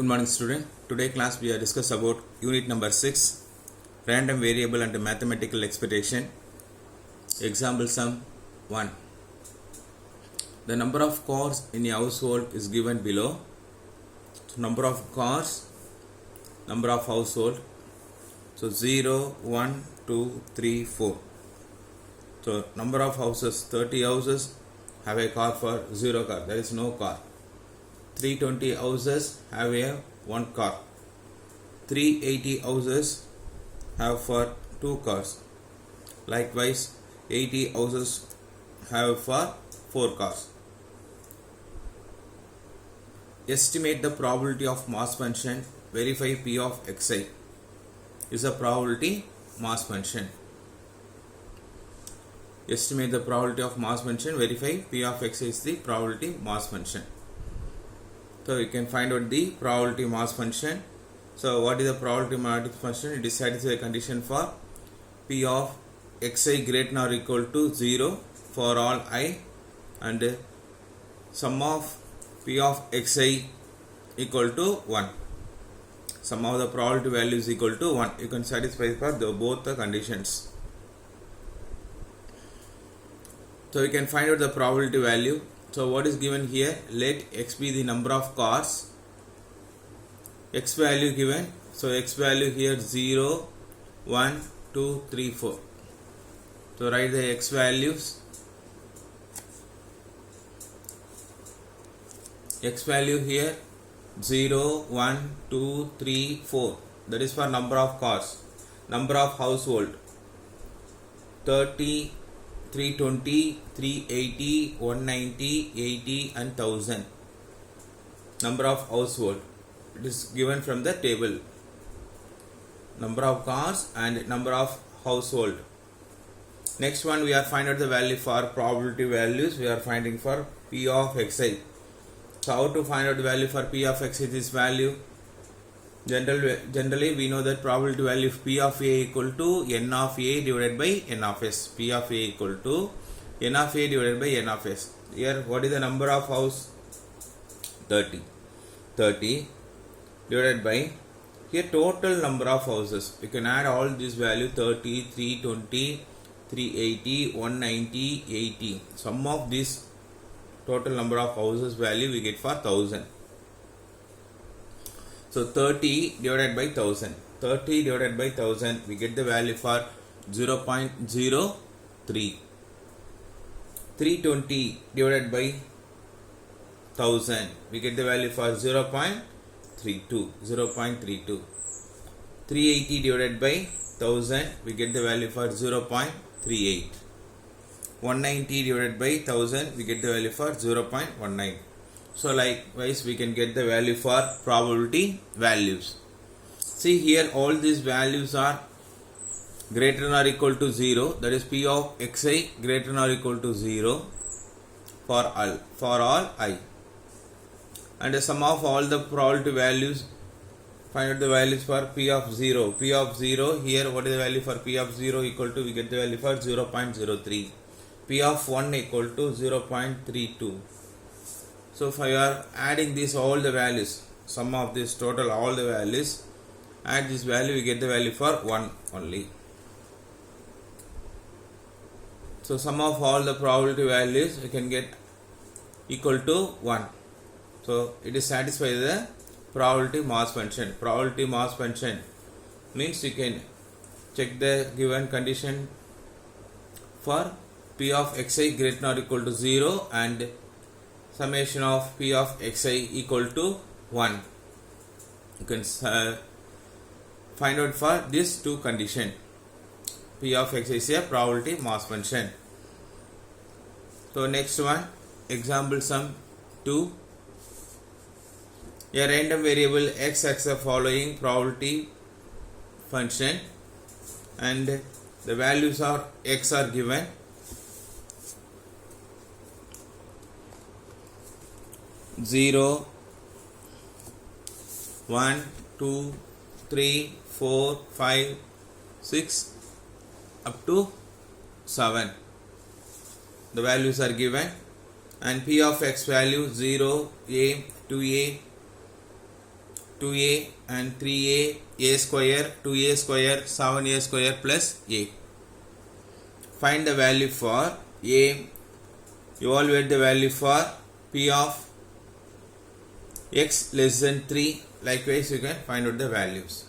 Good morning student. Today class we are discuss about unit number 6 random variable and mathematical expectation. Example sum 1. The number of cars in a household is given below. So number of cars, number of household. So 0, 1, 2, 3, 4. So number of houses, 30 houses have a car for 0 car. There is no car. 320 houses have a 1 car. 380 houses have for 2 cars. Likewise, 80 houses have for 4 cars. Estimate the probability of mass function. Verify P of xi is a probability mass function. Estimate the probability of mass function. Verify P of xi is the probability mass function. So we can find out the probability mass function. So what is the probability mass function? It is satisfy condition for P of xi greater than or equal to 0 for all I, and sum of P of xi equal to 1. Sum of the probability value is equal to 1. You can satisfy for both the conditions. So we can find out the probability value. So what is given here? Let x be the number of cars. X value given. So x value here 0, 1, 2, 3, 4. So write the x values. X value here 0, 1, 2, 3, 4. That is for number of cars. Number of household 30, 320, 380, 190, 80 and 1000. Number of household. It is given from the table. Number of cars and number of household. Next one, we are finding out the value for probability values. We are finding for P of xi. So how to find out the value for P of xi? This value. Generally we know that probability value of P of A equal to N of A divided by N of S. P of A equal to N of A divided by N of S. Here what is the number of house? 30. 30 divided by, here total number of houses. You can add all these value 30, 320, 380, 190, 80. Sum of this total number of houses value we get for 1000. So 30 divided by 1000. 30 divided by 1000 we get the value for 0.03. 320 divided by 1000 we get the value for 0.32. 0.32. 380 divided by 1000 we get the value for 0.38. 190 divided by 1000 we get the value for 0.19. So likewise we can get the value for probability values. See here all these values are greater than or equal to 0. That is P of xi greater than or equal to 0 for all I. And the sum of all the probability values, find out the values for P of 0. P of 0 here what is the value for P of 0 equal to, we get the value for 0.03. P of 1 equal to 0.32. So if I are adding this all the values, sum of this total all the values, add this value we get the value for 1 only. So sum of all the probability values we can get equal to 1. So it is satisfied the probability mass function. Probability mass function means you can check the given condition for P of xi greater than or equal to 0 and summation of P of xi equal to 1. You can find out for these two condition. P of xi is a probability mass function. So next one, example sum 2. A random variable x acts the following probability function and the values of x are given. Zero, 1, 2, 3, 4, 5, 6 up to 7. The values are given and P of x value 0, a, 2a, 2a and 3a, a square, 2a square, 7a square plus a. Find the value for a, evaluate the value for p of x less than 3. Likewise, you can find out the values.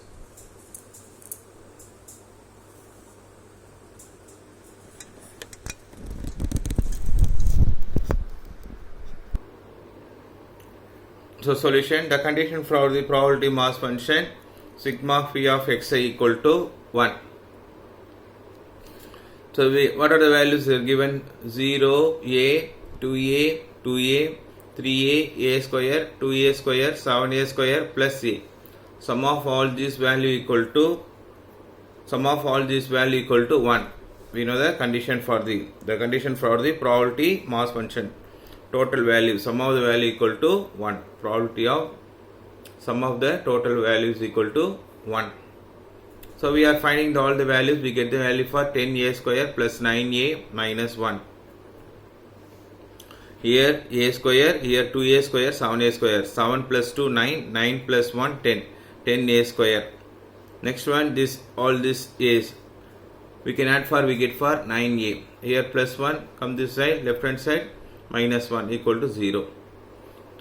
So solution, the condition for the probability mass function sigma phi of xi equal to 1. So what are the values they are given? 0, a, 2a, 2a, 3a, a square, 2a square, 7a square plus a. Sum of all these value equal to 1. We know the condition for the probability mass function. Total value, sum of the value equal to 1. Probability of sum of the total value is equal to 1. So we are finding all the values. We get the value for 10a square plus 9a minus 1. Here a square, here 2a square, 7a square. 7 plus 2, 9, 9 plus 1, 10. 10a square. Next one, all this is. We can add for, we get for 9a. Here plus 1, come this side, left hand side, minus 1 equal to 0.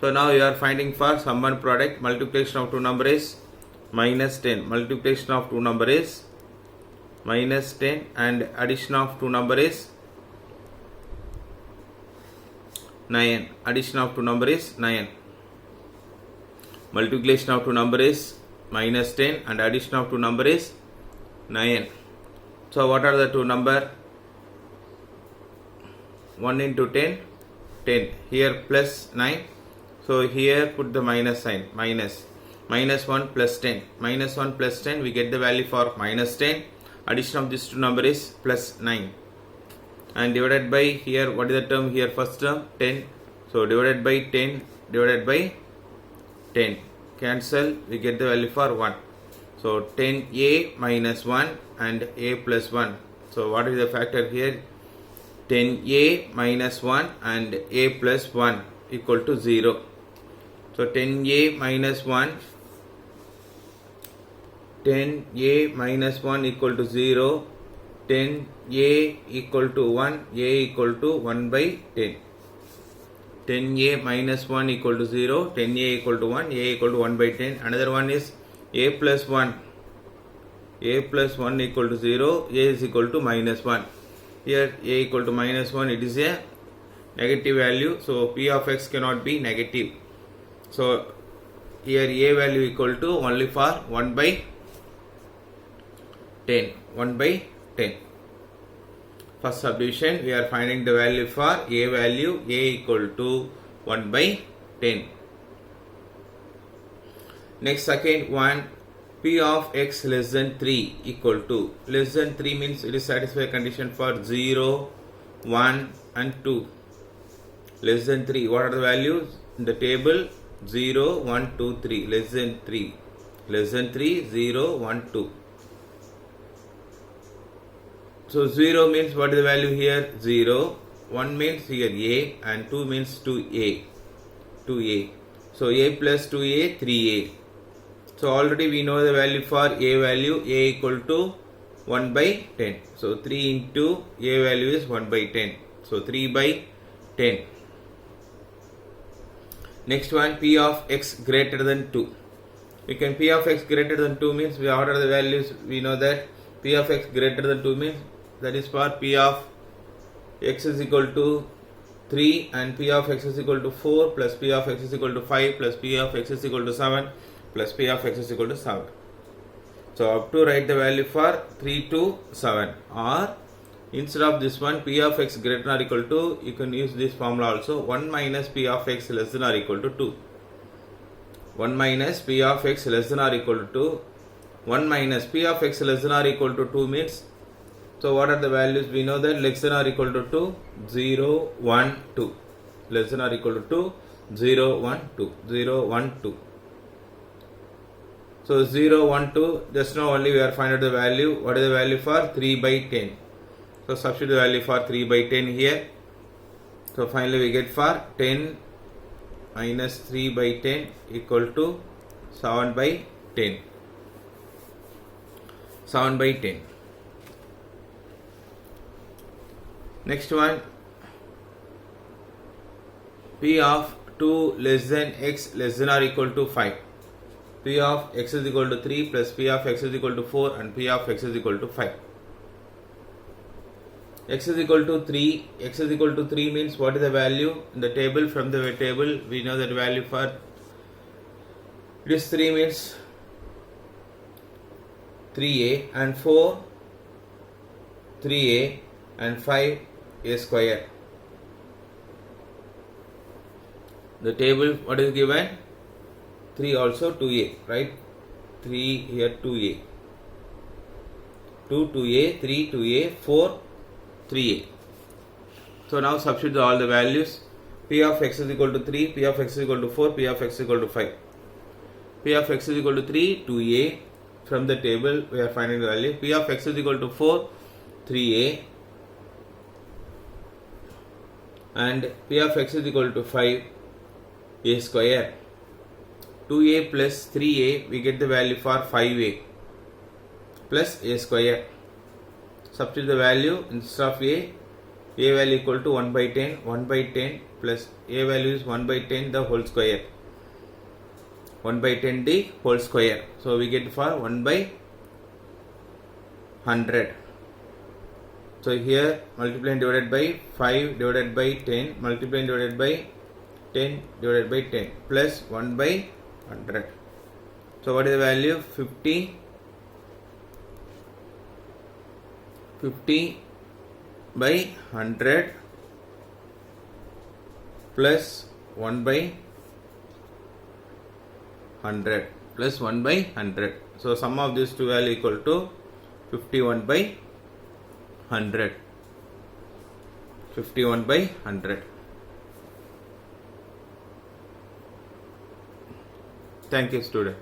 So now you are finding for summation product, multiplication of two number is minus 10. Multiplication of two number is minus 10 and addition of two number is 9. Addition of two number is 9. Multiplication of two number is minus 10 and addition of two number is 9. So what are the two number? 1 into 10, 10. Here plus 9. So here put the minus sign, minus 1 plus 10. Minus 1 plus 10, we get the value for minus 10. Addition of these two number is plus 9. And divided by here, what is the term here? First term 10. So divided by 10, divided by 10. Cancel, we get the value for 1. So 10a minus 1 and a plus 1. So what is the factor here? 10a minus 1 and a plus 1 equal to 0. So 10a minus 1 equal to 0. 10a equal to 1, a equal to 1 by 10. 10a minus 1 equal to 0, 10a equal to 1, a equal to 1 by 10. Another one is a plus 1. A plus 1 equal to 0, a is equal to minus 1. Here a equal to minus 1, it is a negative value. So p of x cannot be negative. So here a value equal to only for 1 by 10. 1 by 10. First subdivision, we are finding the value for a value, a equal to 1 by 10. Next, second one, p of x less than 3 equal to, less than 3 means it is satisfy condition for 0, 1 and 2. Less than 3, what are the values in the table? 0, 1, 2, 3, less than 3. Less than 3, 0, 1, 2. So 0 means what is the value here? 0. 1 means here a and 2 means 2a. 2a. So a plus 2a, 3a. So already we know the value for a value, a equal to 1 by 10. So 3 into a value is 1 by 10. So 3 by 10. Next one, p of x greater than 2. We can p of x greater than 2 means we order the values. We know that p of x greater than 2 means that is for p of x is equal to 3 and p of x is equal to 4 plus p of x is equal to 5 plus p of x is equal to 7 plus p of x is equal to 7. So up to write the value for 3 to 7, or instead of this one p of x greater than or equal to, you can use this formula also, 1 minus p of x less than or equal to 2. 1 minus p of x less than or equal to 2. 1 minus p of x less than or equal to 2 means, so what are the values? We know that less than or equal to 2, 0, 1, 2. Less than or equal to 2, 0, 1, 2. 0, 1, 2. So 0, 1, 2, just now only we are finding out the value. What is the value for 3 by 10? So substitute the value for 3 by 10 here. So finally we get for 10 minus 3 by 10 equal to 7 by 10. 7 by 10. Next one, P of 2 less than x less than or equal to 5. P of x is equal to 3 plus P of x is equal to 4 and P of x is equal to 5. X is equal to 3. X is equal to 3 means what is the value in the table? From the table we know that value for this 3 means 3a and 4 3a and 5 a square. The table what is given? 3 also 2a, right? 3 here 2a. 2 2a, 3 2a, 4 3a. So now substitute all the values. P of x is equal to 3, P of x is equal to 4, P of x is equal to 5. P of x is equal to 3, 2a. From the table we are finding the value. P of x is equal to 4, 3a. And P of x is equal to 5, a square. 2a plus 3a, we get the value for 5a plus a square. Substitute the value instead of a value equal to 1 by 10, 1 by 10 plus a value is 1 by 10 the whole square. 1 by 10 the whole square. So we get for 1 by 100. So here multiply and divided by 5 divided by 10, multiply and divided by 10 divided by 10 plus 1 by 100. So what is the value? 50 by 100 plus 1 by 100 plus 1 by 100. So sum of these two value equal to 51 by 100. 51 by 100. Thank you, student.